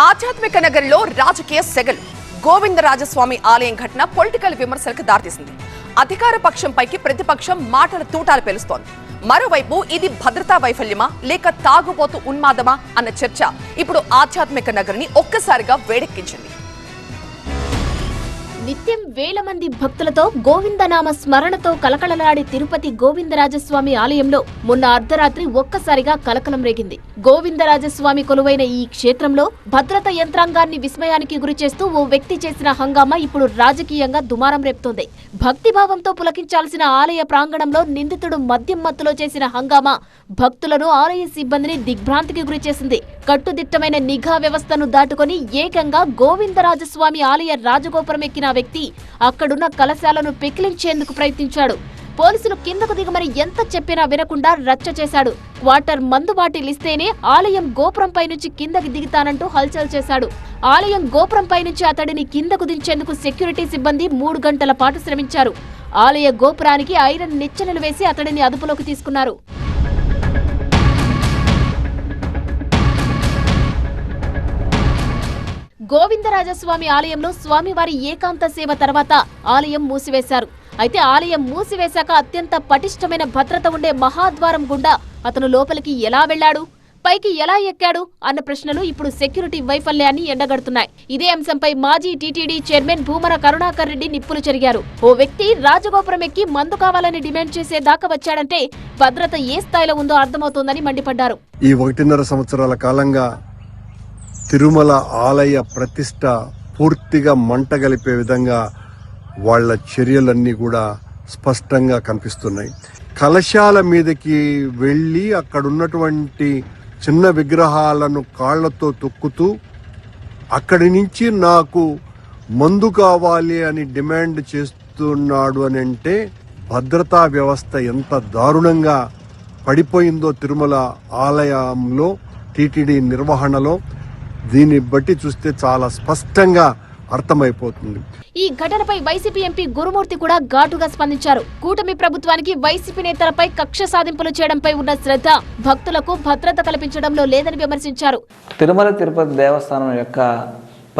ఆధ్యాత్మిక నగరిలో రాజకీయ సెగలు. గోవిందరాజస్వామి ఆలయం ఘటన పొలిటికల్ విమర్శలకు దారితీసింది. అధికార పక్షంపైకి ప్రతిపక్షం మాటల తూటాలు పేలుస్తోంది. మరోవైపు ఇది భద్రతా వైఫల్యమా లేక తాగుబోతు ఉన్మాదమా అన్న చర్చ ఇప్పుడు ఆధ్యాత్మిక నగరిని ఒక్కసారిగా వేడెక్కించింది. నిత్యం వేల మంది భక్తులతో గోవిందనామ స్మరణతో కలకలలాడే తిరుపతి గోవిందరాజస్వామి ఆలయంలో మొన్న అర్ధరాత్రి ఒక్కసారిగా కలకలం రేగింది. గోవిందరాజస్వామి కొలువైన ఈ క్షేత్రంలో భద్రత యంత్రాంగాన్ని విస్మయానికి గురిచేస్తూ ఓ వ్యక్తి చేసిన హంగామా ఇప్పుడు రాజకీయంగా దుమారం రేపుతోంది. భక్తిభావంతో పులకించాల్సిన ఆలయ ప్రాంగణంలో నిందితుడు మద్యం మత్తులో చేసిన హంగామా భక్తులను, ఆలయ సిబ్బందిని దిగ్భ్రాంతికి గురిచేసింది. కట్టుదిట్టమైన నిఘా వ్యవస్థను దాటుకుని ఏకంగా గోవిందరాజస్వామి ఆలయ రాజగోపురం ఎక్కిన వ్యక్తి అక్కడున్న కలశాలను పెకిలించేందుకు ప్రయత్నించాడు. పోలీసులు కిందకు దిగమని ఎంత చెప్పినా వినకుండా రచ్చ చేశాడు. క్వార్టర్ మందు బాటిల్ ఇస్తేనే ఆలయం గోపురంపై నుంచి కిందకి దిగుతానంటూ హల్చల్ చేశాడు. ఆలయం గోపురంపై నుంచి అతడిని కిందకు దించేందుకు సెక్యూరిటీ సిబ్బంది 3 గంటల పాటు శ్రమించారు. ఆలయ గోపురానికి ఐరన్ నిచ్చెనలు వేసి అతడిని అదుపులోకి తీసుకున్నారు. గోవిందరాజస్వామి ఆలయంలో స్వామివారి ఏకాంత సేవ తర్వాత ఆలయం మూసివేశారు. అయితే ఆలయం మూసివేశాక అత్యంత పటిష్టమైన భద్రత ఉండే మహాద్వారం గుండా అతను లోపలికి ఎలా వెళ్లాడు, పైకి ఎలా ఎక్కాడు అన్న ప్రశ్నలు ఇప్పుడు సెక్యూరిటీ వైఫల్యాన్ని ఎండగడుతున్నాయి. ఇదే అంశంపై మాజీ టీటీడీ చైర్మన్ భూమన కరుణాకర్ రెడ్డి నిప్పులు చెరిగారు. ఓ వ్యక్తి రాజగోపురం ఎక్కి మందు కావాలని డిమాండ్ చేసేదాకా వచ్చాడంటే భద్రత ఏ స్థాయిలో ఉందో అర్థమవుతోందని మండిపడ్డారు. ఈ 1.5 సంవత్సరాల కాలంగా తిరుమల ఆలయ ప్రతిష్ట పూర్తిగా మంటగలిపే విధంగా వాళ్ళ చర్యలన్నీ కూడా స్పష్టంగా కనిపిస్తున్నాయి. కలశాల మీదకి వెళ్ళి అక్కడ ఉన్నటువంటి చిన్న విగ్రహాలను కాళ్లతో తొక్కుతూ అక్కడి నుంచి నాకు మందు కావాలి అని డిమాండ్ చేస్తున్నాడు అని అంటే భద్రతా వ్యవస్థ ఎంత దారుణంగా పడిపోయిందో తిరుమల ఆలయంలో టీటీడీ నిర్వహణలో దీన్ని బట్టి చూస్తే చాలా స్పష్టంగా అర్థమైపోతుంది. ఈ ఘటనపై వైసీపీ ఎంపీ గురుమూర్తి కూడా ఘాటుగా స్పందించారు. కూటమి ప్రభుత్వానికి వైసీపీ నేతలపై కక్ష సాధింపులు చేయడంపై ఉన్న శ్రద్ధ భక్తులకు భద్రత కల్పించడంలో లేదని విమర్శించారు. తిరుమల తిరుపతి దేవస్థానం యొక్క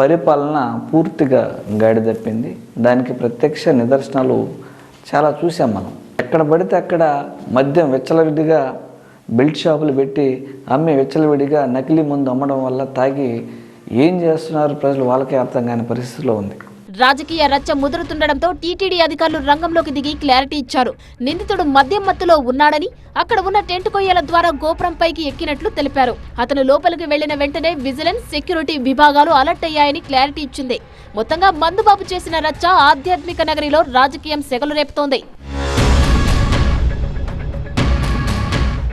పరిపాలన పూర్తిగా గాడి తప్పింది. దానికి ప్రత్యక్ష నిదర్శనాలు చాలా చూసాం మనం. ఎక్కడ పడితే అక్కడ మద్యం విచ్చలవిడిగా బెల్ట్ షాపులు పెట్టి అమ్మే విచ్చలవిడిగా నకిలీ మందు అమ్మడం వల్ల తాగి ఏం చేస్తున్నారు ప్రజలు వాళ్ళకే అర్థం కాని పరిస్థితిలో ఉంది. రాజకీయ రచ్చ ముదురుతుండడంతో టీటీడీ అధికారులు రంగంలోకి దిగి క్లారిటీ ఇచ్చారు. నిందితుడు మద్యం మత్తులో ఉన్నాడని, అక్కడ ఉన్న టెంట్ కొయ్యల ద్వారా గోపురం పైకి ఎక్కినట్లు తెలిపారు. అతను లోపలికి వెళ్లిన వెంటనే విజిలెన్స్, సెక్యూరిటీ విభాగాలు అలర్ట్ అయ్యాయని క్లారిటీ ఇచ్చింది. మొత్తంగా మందుబాబు చేసిన రచ్చ ఆధ్యాత్మిక నగరిలో రాజకీయం సెగలు రేపుతోంది.